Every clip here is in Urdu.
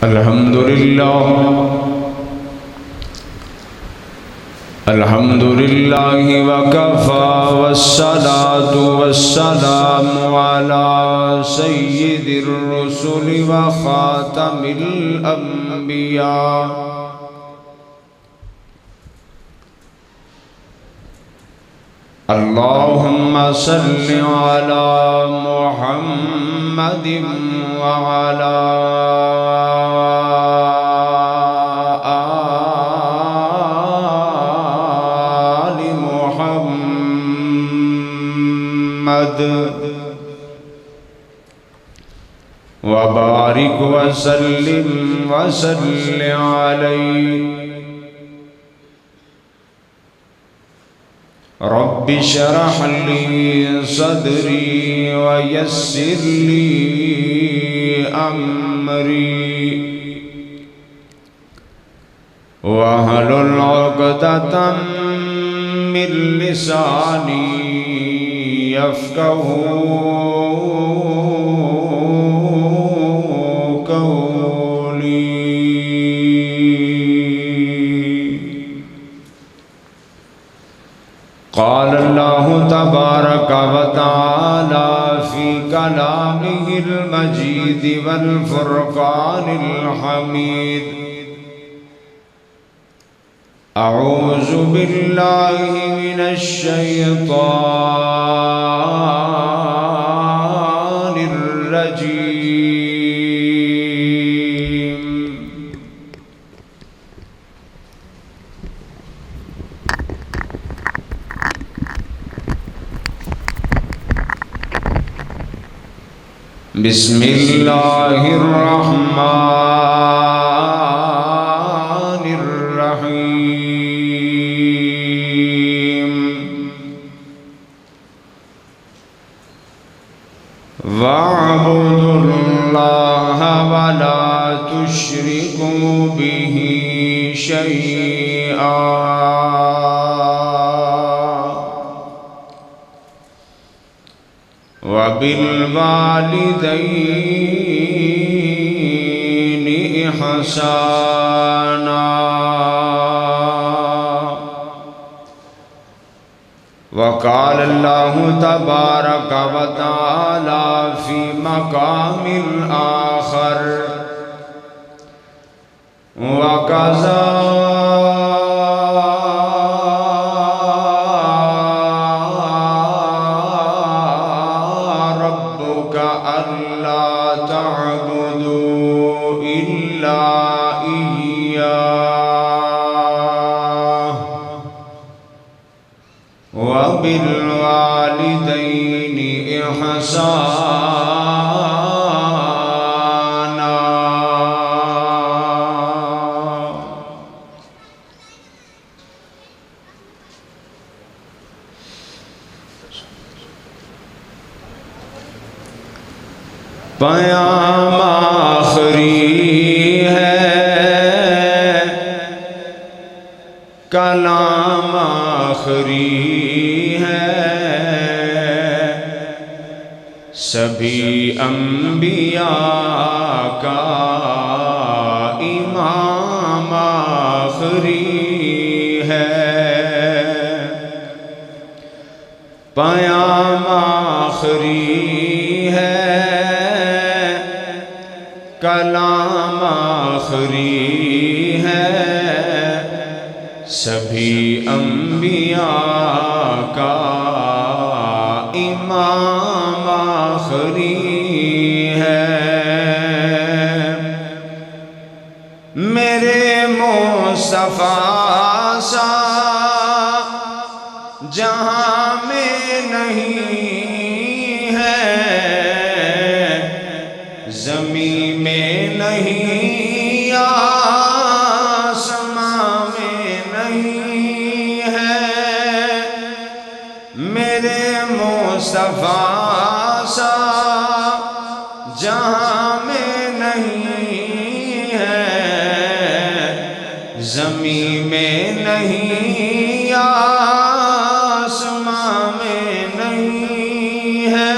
الحمدللہ وکفا والصلاة والسلام علی سید الرسل وخاتم الانبیاء اللہم صل علی محمد وعلی وبارک وسلم وصل علیہ رب اشرح لی صدری ویسر لی امری واحلل عقدۃ من لسانی یفقہوا قولی قال اللہ تبارک و تعالی فی کلامہ المجید والفرقان الحمید اعوذ باللہ من الشیطان الرجیم بسم اللہ الرحمن الرحیم وَاعْبُدُوا اللَّهَ وَلَا تُشْرِكُوا بِهِ شَيْئًا وَبِالْوَالِدَيْنِ إِحْسَانًا وقال اللہ تبارک و تعالی فی مقام آخر وَقَضَى رَبُّكَ أَلَّا تَعْبُدُوا إِلَّا إِيَّاهُ وَبِالْوَالِدَيْنِ إِحْسَانًا پیام آخری ہے کلام آخری ہے سبھی انبیاء کا امام آخری ہے پیام آخری ہے کلام آخری ہے سبھی انبیاء کا امام آخری ہے میرے مصطفیٰ سا جہاں میں نہیں ہے زمین میں نہیں آسمان میں نہیں ہے میرے مصطفیٰ سا جہاں میں نہیں ہے زمین میں نہیں آسمان میں نہیں ہے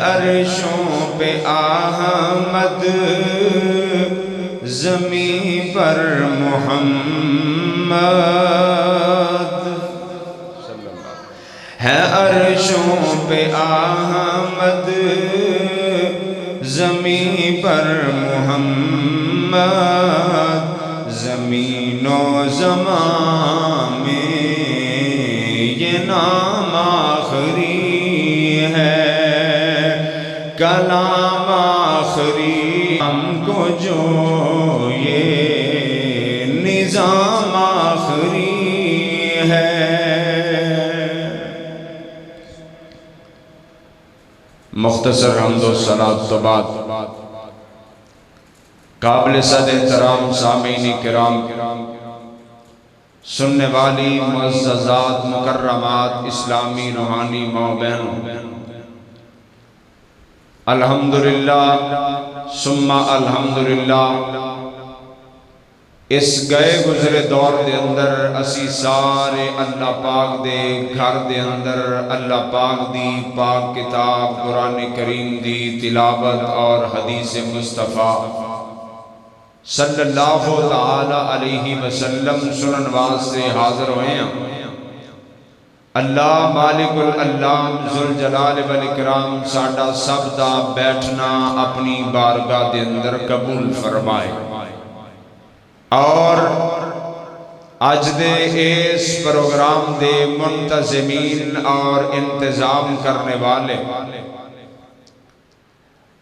عرشوں پہ احمد احمد زمین پر محمد ہے عرشوں پہ احمد زمین پر محمد زمین و زمان میں یہ نام آخری ہے کلام آخری ہم کو جو یہ نظام آخری ہے۔ مختصر حمد و صلاۃ تو بعد قابل صد احترام سامعین کرام، سننے والی معززات مکرمات اسلامی روحانی ماں بہنوں، الحمدللہ ثم الحمدللہ اس گئے گزرے دور دے اندر اسی سارے اللہ پاک دے گھر دے اندر اللہ پاک دی پاک کتاب قرآن کریم دی تلاوت اور حدیث مصطفیٰ صلی اللہ تعالی علیہ وسلم سنن واسطے حاضر ہوئے ہیں۔ اللہ مالک الالام ذوالجلال والاکرام ساڈا سب دا بیٹھنا اپنی بارگاہ دے اندر قبول فرمائے، اور اج دے اس پروگرام دے منتظمین اور انتظام کرنے والے،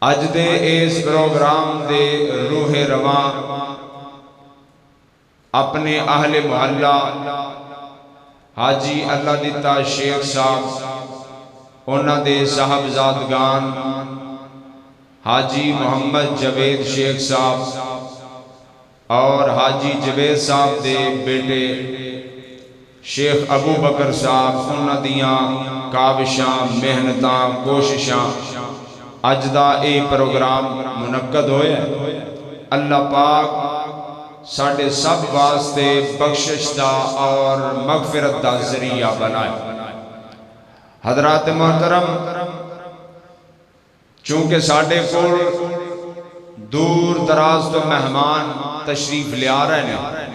اج دے اس پروگرام دے روح رواں اپنے اہل محلہ حاجی اللہ دیتا شیخ صاحب، انہاں دے صاحبزادگان حاجی محمد جاوید شیخ صاحب اور حاجی جاوید صاحب دے بیٹے شیخ ابو بکر صاحب، انہاں دیاں کاوشاں محنتاں کوششاں اج دا اے پروگرام منعقد ہویا ہے۔ اللہ پاک ساڑھے سب واسطے بخشش دا اور مغفرت دا ذریعہ بنائے۔ حضرات محترم، چونکہ ساڑھے کو دور دراز تو مہمان تشریف لیا رہے ہیں،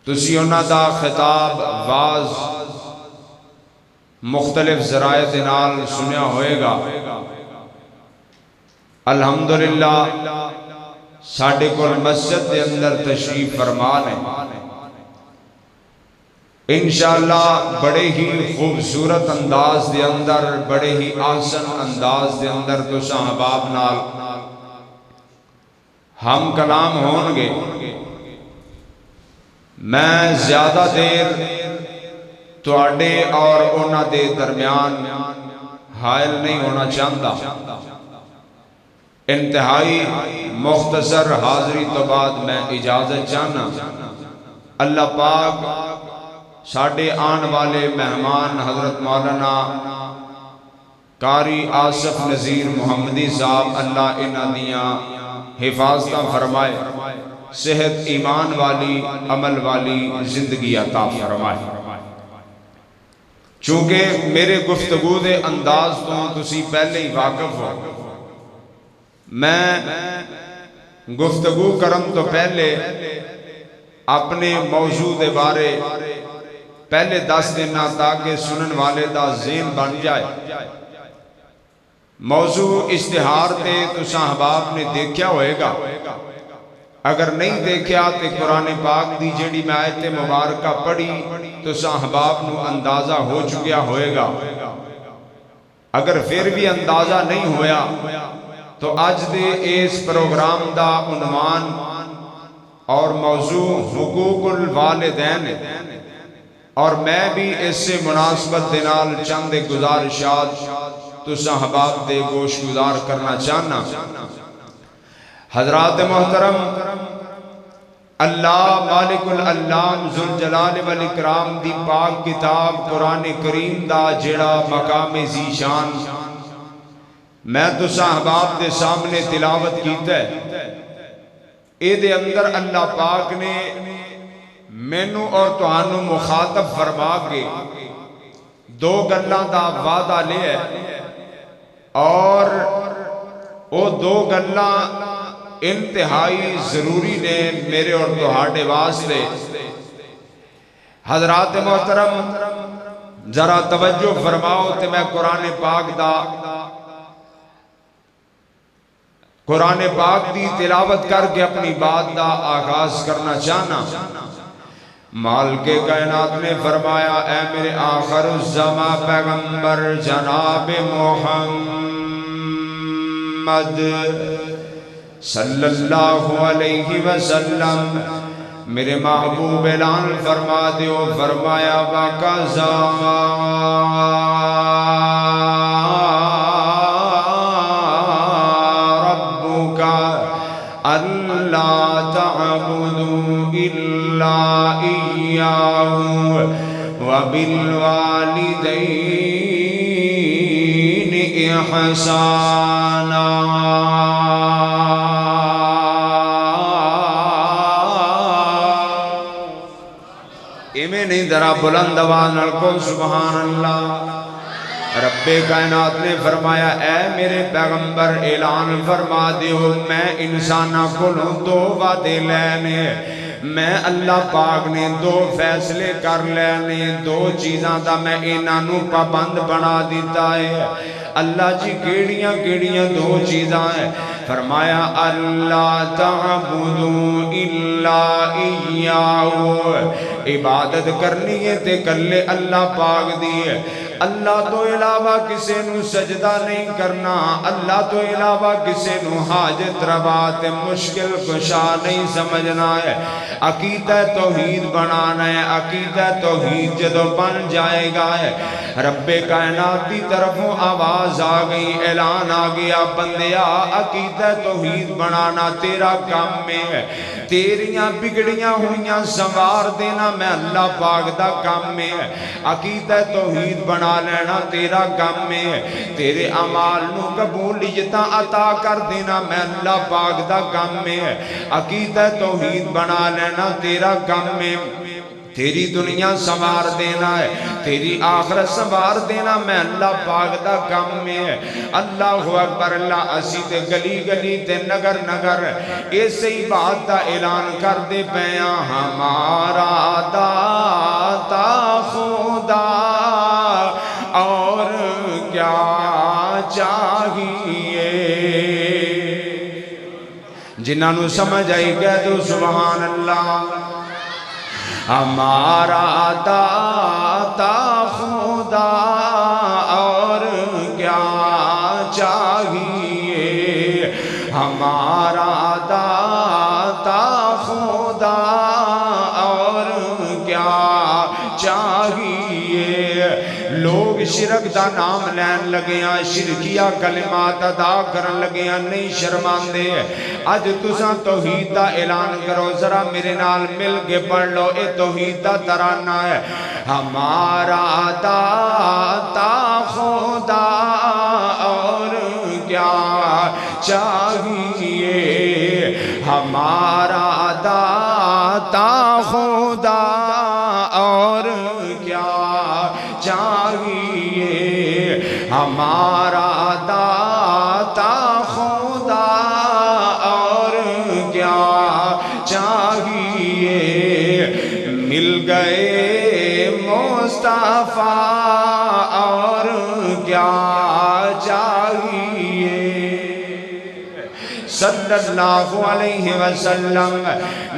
تسی انہاں دا خطاب واز مختلف ذرائع دنال سنیا ہوئے گا۔ الحمدللہ ساڑھے کو مسجد دے اندر تشریف فرمان ہے، انشاءاللہ بڑے ہی خوبصورت انداز دے اندر، بڑے ہی آسن انداز دے اندر تو صحباب نال ہم کلام ہونگے۔ میں زیادہ دیر تواڈے اور انہاں دے درمیان حائل نہیں ہونا چاہتا، انتہائی مختصر حاضری تو بعد میں اجازت چاہنا۔ اللہ پاک ساڑھے آن والے مہمان حضرت مولانا قاری آصف نذیر محمدی صاحب، اللہ انہاں دیاں حفاظتہ فرمائے، صحت ایمان والی عمل والی زندگی عطا فرمائے۔ چونکہ میرے گفتگو دے انداز تو تسی پہلے ہی واقف ہو، میں گفتگو کرم تو پہلے اپنے موضوع دے بارے پہلے دس دینا تاکہ سنن والے دا ذہن بن جائے۔ موضوع اشتہار تے تو صحباب نے دیکھیا ہوئے گا، اگر نہیں دیکھیا تے قرآن پاک دی جیڑی میں آیت مبارکہ پڑھی تو صحباب نو اندازہ ہو چکیا ہوئے گا۔ اگر پھر بھی اندازہ نہیں ہویا تو آج دے اس پروگرام دا عنوان اور موضوع حقوق الوالدین، اور میں بھی اس سے مناسبت دنال چند گزارشات تو صحباب دے گوش گزار کرنا چاہنا۔ حضرات محترم، اللہ مالک الالام ذوالجلال والاکرام دی پاک کتاب قرآن کریم دا جڑا مقام ذیشان میں تو صحباب دے سامنے تلاوت کیتا ہے، اے دے اندر اللہ پاک نے مینوں اور تہانوں مخاطب فرما کے دو گلاں دا وعدہ لیا ہے، اور وہ دو گلاں انتہائی ضروری نے میرے اور تہاڈے واسطے۔ حضرات محترم ذرا توجہ فرماؤ تے میں قرآن پاک دی تلاوت کر کے اپنی بات دا آغاز کرنا چاہنا۔ مالک کائنات نے فرمایا اے میرے آخر الزماں پیغمبر جناب محمد صلی اللہ علیہ وسلم، میرے محبوب اعلان فرما دیو، فرمایا وَقَضَى رَبُّكَ أَلَّا تَعْبُدُوا إِلَّا إِيَّاهُ وَبِالْوَالِدَيْنِ إِحْسَانًا۔ نہیں ذرا بلند آواز نال کہو سبحان اللہ۔ رب کائنات نے فرمایا اے میرے پیغمبر اعلان فرما دیو، میں انسانہ کولوں دو وعدے لینے، میں اللہ پاک نے دو فیصلے کر لینے، دو چیزاں دا میں انہاں پابند بنا دیتا ہے۔ اللہ جی کیڑیاں کیڑیاں دو چیزاں ہیں؟ فرمایا اللہ تعبدوا الا ایاہ، عبادت کرنی ہے تے کلے اللہ پاک دی ہے، اللہ تو علاوہ کسے نو سجدہ نہیں کرنا، اللہ تو علاوہ کسے نو حاجت روا تے مشکل کشا نہیں سمجھنا ہے۔ عقیدہ توحید بنانا ہے، عقیدہ توحید جدو بن جائے گا ہے، رب کائنات دی طرفوں آواز آ گئی، اعلان آ گیا بندیا عقیدہ توحید بنانا تیرا کام میں ہے، تیریاں بگڑیاں ہویاں سنوار دینا میں اللہ پاک دا کام میں ہے، عقیدہ توحید بنا لینا تیرا کام میں ہے، تیرے اعمال نو قبولیتاں عطا کر دینا میں اللہ پاک دا کام میں ہے، عقیدہ توحید بنا لینا تیرا کام میں، تیری دنیا سنوار دینا ہے، تیری آخرت سنوار دینا میں اللہ پاک دا کام میں ہے۔ اللہ اکبر، اللہ اسی تے گلی گلی تے نگر نگر ایسے ہی بات دا اعلان کر دے پیاں، ہمارا داتا خدا اور کیا چاہیے، جنہاں نو سمجھ آئی کہہ دو سبحان اللہ۔ ہمارا داتا خدا اور کیا چاہیے، ہمارا داتا خدا اور کیا چاہیے۔ لوگ شرک دا نام لین لگیاں، شرکیہ کلمات ادا کرن لگیاں، نہیں شرماندے، اج تساں توحید دا اعلان کرو، ذرا میرے نال مل کے پڑھ لو، اے توحید دا ترانہ ہے۔ ہمارا داتا خدا اور کیا چاہیے، ہمارا داتا خدا اور کیا چاہیے، ہمارا داتا خدا اور کیا چاہیے، مل گئے مصطفیٰ اور کیا چاہیے، صلی اللہ علیہ وسلم۔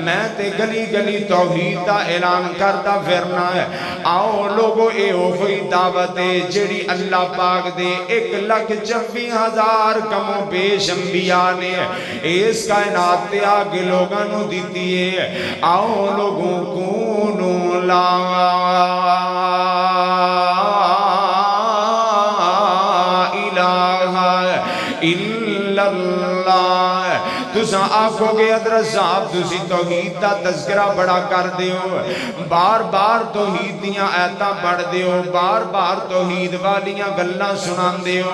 میں تے گلی گلی توحید دا اعلان کرتا پھرنا ہے، آؤ لوگو اے ہوئی دعوت جڑی اللہ پاک دے 1,26,000 کم و بیش انبیاء نے اس کائنات تے آگے لوگاں نو دیتی ہے۔ آؤ لوگوں کونو لا الہ الا اللہ، تساں آکھو گے حضرت صاحب تسی توحید دا تذکرہ بڑا کر دیو، بار بار توحید دیاں ایتاں پڑھ دیو، بار بار توحید والیاں گلاں سنان دیو۔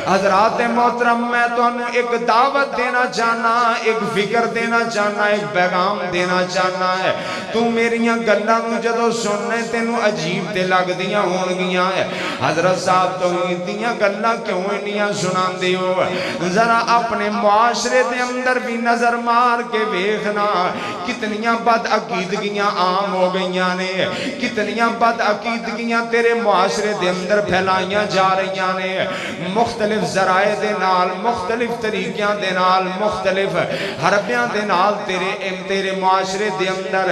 حضرات محترم میں تو ایک دعوت دینا چاہنا، ایک فکر دینا چاہنا، ایک پیغام دینا چاہنا ہے۔ تو میریاں گلاں جدو سننے تینوں عجیب تے لگ دیاں ہون گیاں ہے، حضرت صاحب توحید دیاں گلاں کیوں انیاں سنان دیو؟ ذرا اپنے معاشرے دے اندر بھی نظر مار کے ویکھنا، کتنیاں بد عقیدگیاں عام ہو گئیاں نے، کتنیاں بد عقیدگیاں تیرے معاشرے دے اندر پھیلائیاں جا رہیاں نے، مختلف ذرائع دے نال، مختلف طریقیاں دے نال، مختلف حربیاں دے نال تیرے معاشرے دے اندر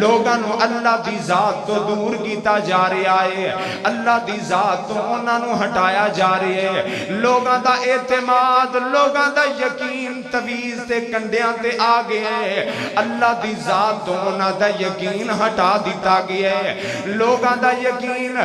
لوگاں نو اللہ دی ذات تو دور کیتا جا رہا ہے، اللہ دی ذات تو انہاں نو ہٹایا جا رہا ہے، لوگاں دا اعتماد، لوگاں دا یقین تویز تے کنڈیاں تے آگے ہے، اللہ دی ذات تو انہاں دا یقین ہٹا دیتا گیا ہے، لوگاں دا یقین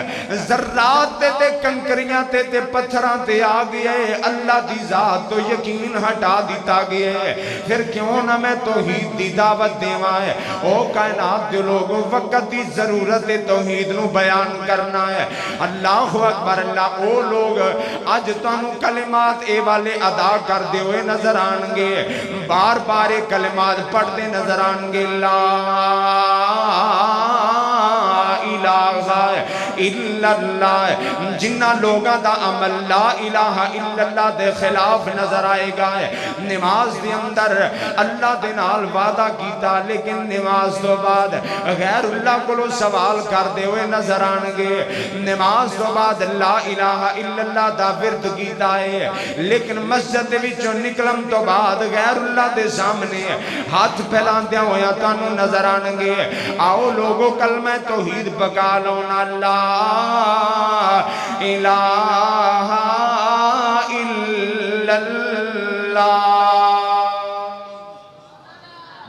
ذرات تے کنکریاں تے پتھراں تے آگے ہے، اللہ دی ذات تو یقین ہٹا دیتا گیا ہے۔ پھر کیوں نہ میں توحید دی دعوت دیواں ہے؟ او کائنات دے لوگوں وقت دی ضرورت توحید نو بیان کرنا ہے۔ اللہ اکبر اللہ، او لوگ آج تانوں کلمات اے والے ادا کر دے ہوئے نظر آنگے، بار بار کلمات پڑھ دے نظر آنگے، لا الہ الا اللہ، جنہ لوگاں دا عمل لا الہ الا اللہ دے خلاف نظر آئے گا ہے۔ نماز دے اندر اللہ دے نال وعدہ کیتا، لیکن نماز تو بعد غیر اللہ کو سوال کر دے ہوئے نظر آنگے، نماز تو بعد لا الہ الا اللہ دا ورد کیتا ہے، لیکن مسجد وچوں نکلن تو بعد غیر اللہ دے سامنے ہاتھ پھیلان دیا ہویا تانوں نظر آنگے۔ آؤ لوگوں کلمہ توحید پکا لونا، لا الہ الا اللہ،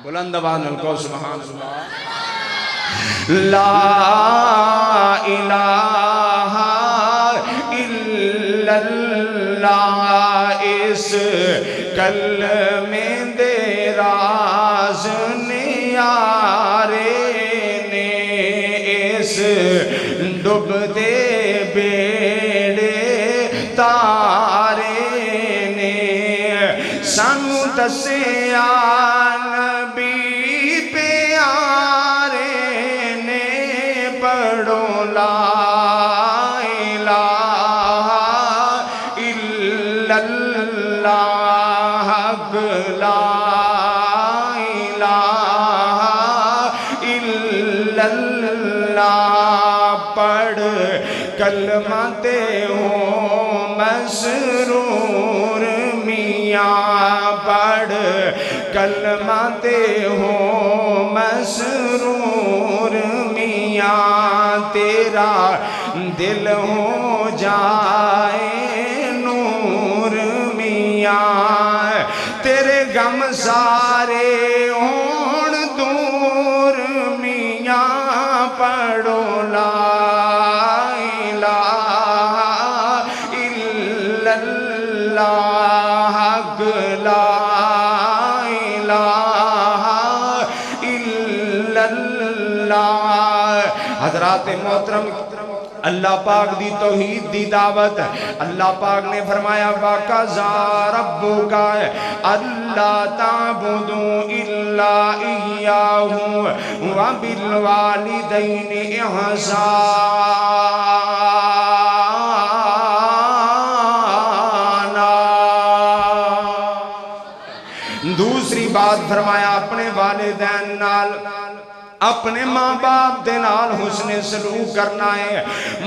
بلند آواز کو سبحان اللہ، لا الہ الا اللہ، اس کلمے دے راز نیارے نے، اس ڈب دے بیڑے تارے نے، سانو دسیا نبی پیارے نے، پڑھو لا الہ الا اللہ، حق لا الہ الا اللہ، پڑھ کلمہ تے ہوں مسرور میاں، پڑھ کلمہ تے ہوں مسرور میاں، تیرا دل ہو جائے نور میاں، تیرے غم سارے ہون دور میاں، پڑھو لا الہ الا اللہ، حق لا الہ الا اللہ۔ حضرات محترم، اللہ پاک دی توحید دی دعوت، اللہ پاک نے فرمایا وَقَضَىٰ رَبُّكَ أَلَّا تَعْبُدُوا إِلَّا إِيَّاهُ وَبِالْوَالِدَيْنِ إِحْسَانًا، دوسری بات فرمایا اپنے والدین نال، اپنے ماں باپ دے نال حسن سلوک کرنا ہے،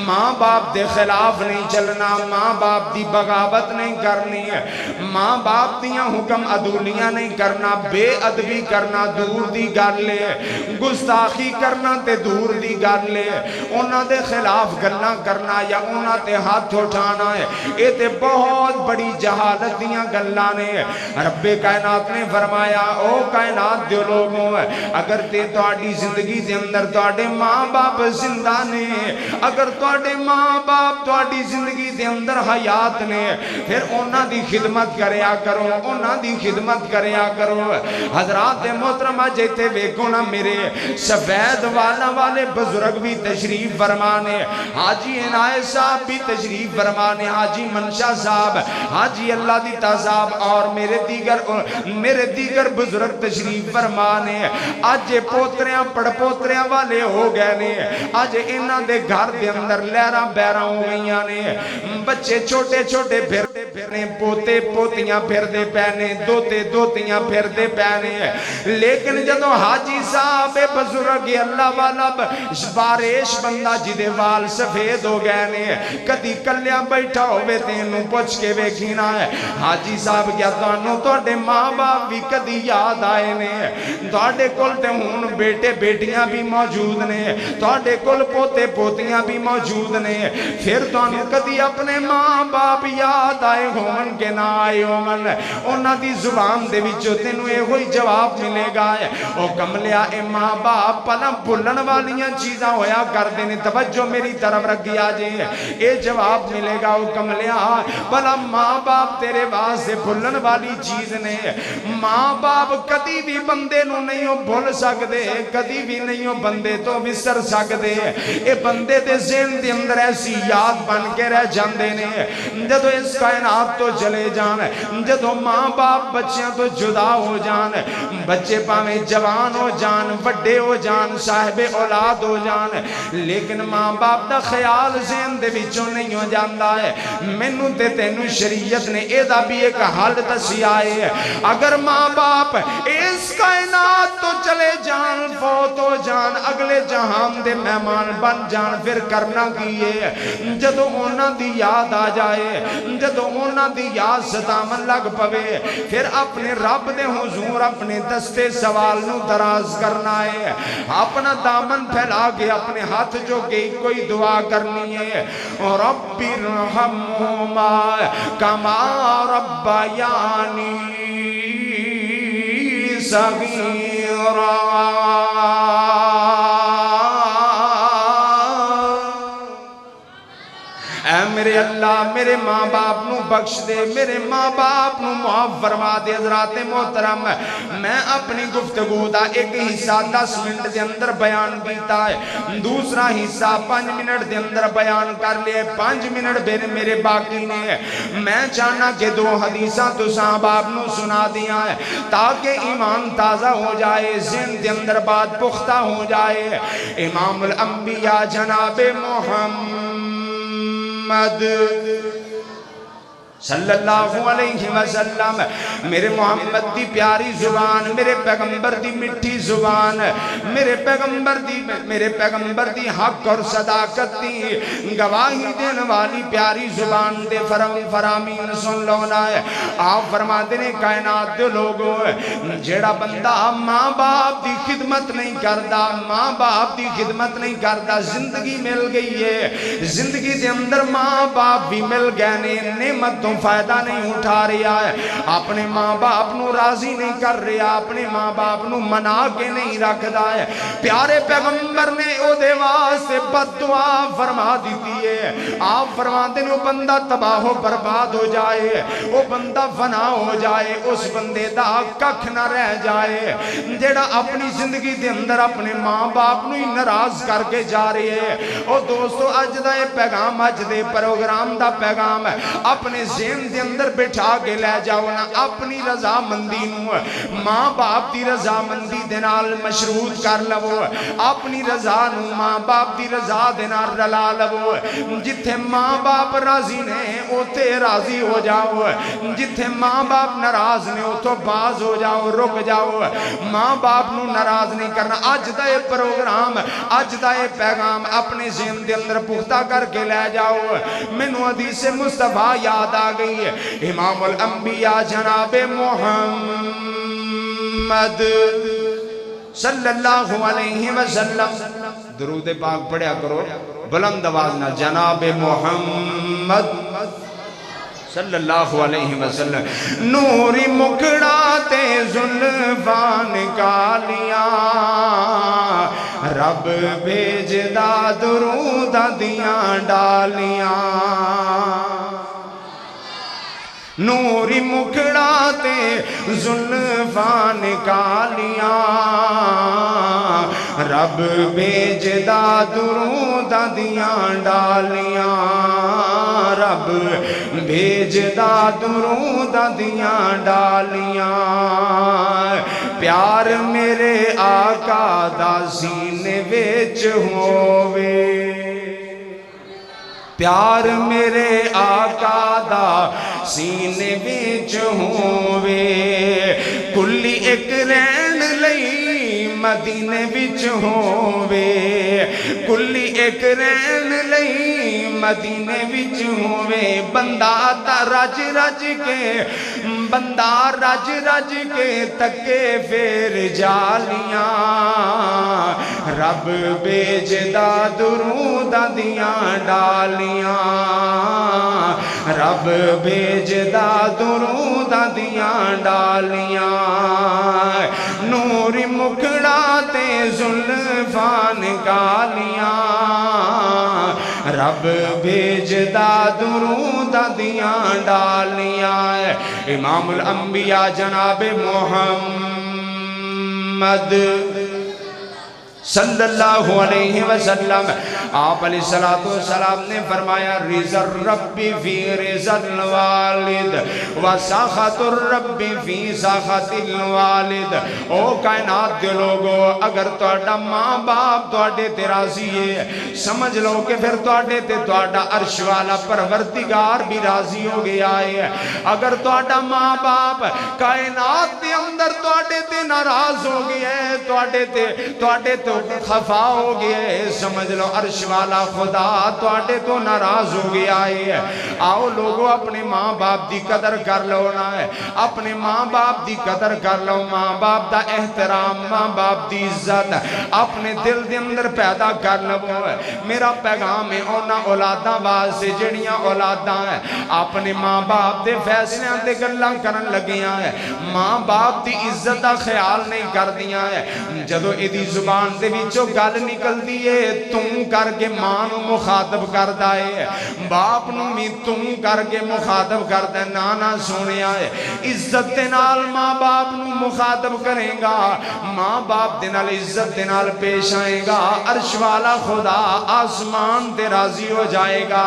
ماں باپ دے خلاف نہیں چلنا، ماں باپ دی بغاوت نہیں کرنی ہے، ماں باپ دیاں حکم عدولیاں نہیں کرنا، بے ادبی کرنا دور دی گل ہے، گستاخی کرنا تے دور دی گل ہے، انہاں دے خلاف گلاں کرنا یا انہاں تے ہاتھ اٹھانا ہے، اے تے بہت بڑی جہالت دیاں گلاں نے۔ رب کائنات نے فرمایا او کائنات دے لوگوں، اگر تے تہاڈی زندگی دے اندر تواڈے ماں باپ زندہ نے، اگر تواڈے ماں باپ تواڈی زندگی دے اندر حیات نے، پھر انہاں دی خدمت کریا کرو، انہاں دی خدمت کریا کرو۔ حضرات محترمہ جیتے ویکھو نا میرے سفید والا والے بزرگ بھی تشریف فرمانے، حاجی عنایت صاحب بھی تشریف فرمانے، حاجی منشا صاحب، حاجی اللہ دیتا صاحب اور میرے دیگر بزرگ تشریف فرمانے۔ آج پوتریاں پڑ پوتریاں والے ہو گئے نے، آج انہاں دے گھر دے اندر لہراں بیراں ہو گئیاں نے، بچے چھوٹے چھوٹے پھردے پھرنے، پوتے پوتیاں پھردے پینے، دوتے دوتیاں پھردے پینے، لیکن جدو حاجی صاحب بزرگ اللہ والا بارش بندہ جدے وال سفید ہو گئے نے، کدی کلیاں بیٹھا ہوئے تینوں پوچھ کے ویکھینا ہے حاجی صاحب کیا تانوں تواڈے ماں باپ بھی کدی یاد آئے نے؟ تواڈے کول تے ہن بیٹے بیٹیاں بھی موجود نے، تواڈے کول پوتے پوتیاں بھی موجود نے، پھر تانوں کدی اپنے ماں باپ یاد آئے ہون کے نہ آئے ہون؟ انہاں دی زبان دے وچوں تینوں اے ہوئی جواب ملے گا، او کملیا اے ماں باپ پہلا بھولن والیاں چیزاں ہویا کردے نے، توجہ میری طرف رکھیا جے، اے جواب ملے گا او کملیا بھلا ماں باپ تیرے واسطے بھولن والی چیز نے؟ ماں باپ کدی بھی بندے نو نہیں بھول سکدے، کدی بھی نہیں بندے تو وسر سکدے، اے بندے دے ذہن دے اندر ایسی یاد بن کے رہ جاندے نے، جدو اس کائنات تو چلے جان، جدو ماں باپ بچیاں تو جدا ہو جان، بچے پاویں جوان ہو جان، وڈے ہو جان، صاحب اولاد ہو جان، لیکن ماں باپ دا خیال ذہن دے وچوں نہیں ہو جاندا ہے۔ مینوں تے تینوں شریعت نے اے دا بھی ایک حل دسیا ہے، اگر ماں باپ اس کائنات تو چلے جان، فوت ہو جان، اگلے جہان دے مہمان بن جان، پھر کرنا کیے؟ جدو انہاں دی یاد آ جائے، جدو انہاں دی یاد ستامن لگ پوے، پھر اپنے رب دے حضور اپنے دستے سوال نو دراز کرنا ہے، اپنا دامن پھیلا کے اپنے ہاتھ جو کہ کوئی دعا کرنی ہے، رب ارحمہما کما ربیانی صغیرا۔ اے میرے اللہ میرے ماں باپ نو بخش دے، میرے ماں باپ نو معاف فرما دے۔ حضرات محترم میں اپنی گفتگو دا ایک حصہ 10 منٹ دے اندر بیان کیتا ہے، دوسرا حصہ 5 منٹ دے اندر بیان کر لے، 5 منٹ میرے باقی نے، میں چاہنا کہ 2 حدیثاں تو صاحب آپ نو سنا دیا ہے تاکہ ایمان تازہ ہو جائے، ذہن دے اندر بات پختہ ہو جائے۔ امام الانبیاء جناب محمد صلی اللہ علیہ وسلم، میرے محمد دی پیاری زبان، میرے پیغمبر دی مٹھی زبان، میرے پیغمبر دی حق اور صداقت دی گواہی دین والی پیاری زبان دے فرامین سن لونا ہے۔ آپ فرماتے ہیں کائنات دے لوگوں جیڑا بندہ ماں باپ دی خدمت نہیں کردا، ماں باپ دی خدمت نہیں کردا، زندگی مل گئی ہے، زندگی دے اندر ماں باپ بھی مل گئے نے، نعمت تو فائدہ نہیں اٹھا رہا ہے، اپنے ماں باپ نو راضی نہیں کر رہا، اپنے ماں باپ نو منا کے نہیں رکھ دا ہے۔ پیارے پیغمبر نے او دے واسطے بد دعا فرما دیتی ہے، آپ فرماتے ہیں وہ بندہ تباہ و برباد ہو جائے، وہ بندہ فنا ہو جائے، اس بندے دا ککھ نہ رہ جائے جیڑا اپنی زندگی دے اندر اپنے ماں باپ نو ہی ناراض کر کے جا رہے ہیں۔ او دوستو اج دا یہ پیغام، اج دے پروگرام دا پیغام اپنے ذہن دے اندر بٹھا کے لے جاؤ نا، اپنی رضا مندی نو ماں باپ دی رضا مندی دے نال مشروط کر لو، اپنی رضا نو ماں باپ دی رضا دے نال رلا لو، جتھے ماں باپ راضی نے اوتھے راضی ہو جاؤ، جتھے ماں باپ ناراض نے اوتھوں باز ہو جاؤ، رک جاؤ، ماں باپ نو ناراض نہیں کرنا۔ اج دا یہ پروگرام، اج دا یہ پیغام اپنے ذہن دے اندر پختہ کر کے لے جاؤ۔ مینوں حدیث مصطفیٰ یاد آ گئی ہے، امام الانبیاء جناب محمد صلی اللہ علیہ وسلم، درود پاک پڑھیا کرو بلند آواز نہ، جناب محمد صلی اللہ علیہ وسلم، نوری مکڑا تے زلفان کالیاں رب بھیجدا درود دیاں ڈالیاں نوری مکھڑا تے زلفاں نکالیاں رب بھیجدا درود دیاں ڈالیاں رب بھیجدا درود دیاں ڈالیاں پیار میرے آقا دا سینے وچ ہووے پیار میرے آقا دا سینے وچ ہووے کلی ایک رہن لئی مدینے وچ ہووے کلی ایک رہن لئی مدینے وچ ہووے بندہ تا رج رج کے تکے پھر جالیاں رب بھیجدا درود دیاں ڈالیاں رب بھیجدا درود دیاں ڈالیاں نور مکھڑا تے زلفاں نکالیاں رب بھیجدا درود دیاں ڈالیاں امام الانبیاء جناب محمد صلی اللہ علیہ وسلم آپ علیہ السلام نے فرمایا رضا الرب فی رضا الوالد وسخط الرب فی سخط الوالد او کائنات دے لوگو اگر تہاڈا ماں باپ تہاڈے تے راضی ہے سمجھ لو کہ پھر تہاڈے تے تہاڈا عرش والا پروردگار بھی راضی ہو گیا ہے اگر تہاڈا ماں باپ کائنات دے اندر تہاڈے تے ناراض ہو گیا ہے تہاڈے تے خفا ہو گیا ہے سمجھ لو عرش والا خدا تواڈے تو ناراض ہو گیا ہے آؤ لوگوں اپنے ماں باپ دی قدر کر لو نا ہے اپنے ماں باپ دی قدر کر لو ماں باپ دا احترام ماں باپ دی عزت اپنے دل دے اندر پیدا کر لو میرا پیغام ہے اونا اولاداں واسطے جڑیاں اولاداں ہیں اپنے ماں باپ دے فیصلے تے گلاں کرن لگیاں ہے ماں باپ دی عزت دا خیال نہیں کر دیاں ہے جدو ایدی زبان دے وچوں گل نکل دیئے تم کر کے ماں نو مخاطب کر دائے باپ نو بھی تم کر کے مخاطب کر دائے نانا سونے آئے عزت دے نال ماں باپ نو مخاطب کریں گا ماں باپ دے نال عزت دے نال پیش آئیں گا عرش والا خدا آسمان دے راضی ہو جائے گا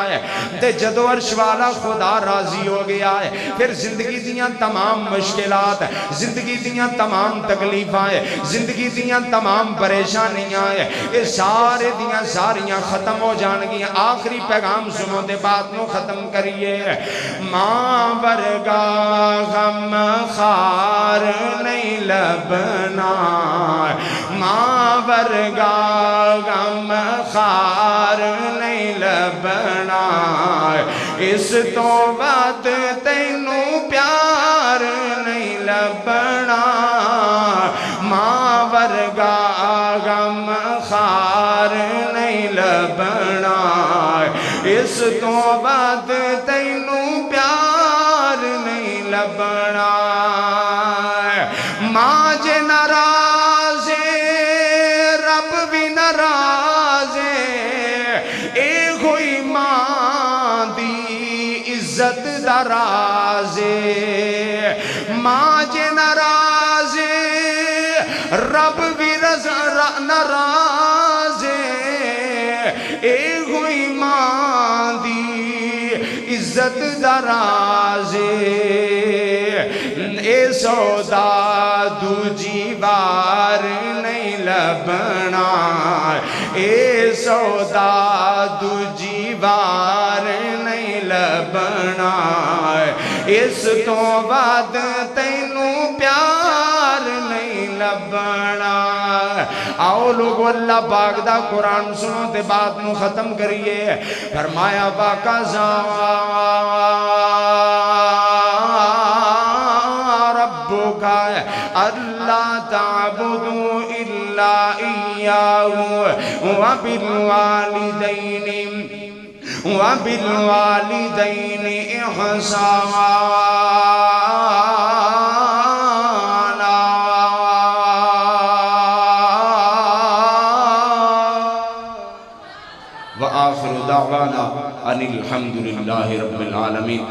تے جدو عرش والا خدا راضی ہو گیا ہے پھر زندگی دیاں تمام مشکلات زندگی دیاں تمام تکلیفائیں زندگی دیاں تمام پریشانیاں یہ سارے دیاں ساریاں ختم ہو جانگیاں آخری پیغام سنو دے بات نو ختم کریے ماں ورگا غم خار نہیں لبنا ماں ورگا غم خار نہیں لبنا اس تو بات تینوں پیار نہیں لبنا ماں ورگا غم خار نہیں لبنا اس تو بعد تینوں پیار نہیں لبنا ماں جے ناراض رب بھی ناراض اے ہوئی ماں دی عزت دا راز ماں جے ناراض رب بھی ناراض اے ہوئی ماں دی عزت دا راز اے سودا دوجی بار نہیں لبنا اے سودا دوجی بار نہیں لبنا اس تو بعد تینوں پیار نہیں لبنا آؤ لوگو اللہ پاک دا قرآن سنو تے بات نو ختم کریے فرمایا وَقَضَى رَبُّكَ أَلَّا تَعْبُدُوا إِلَّا إِيَّاهُ وَبِالْوَالِدَيْنِ إِحْسَانًا آخر دعوانا ان الحمد للہ رب العالمین۔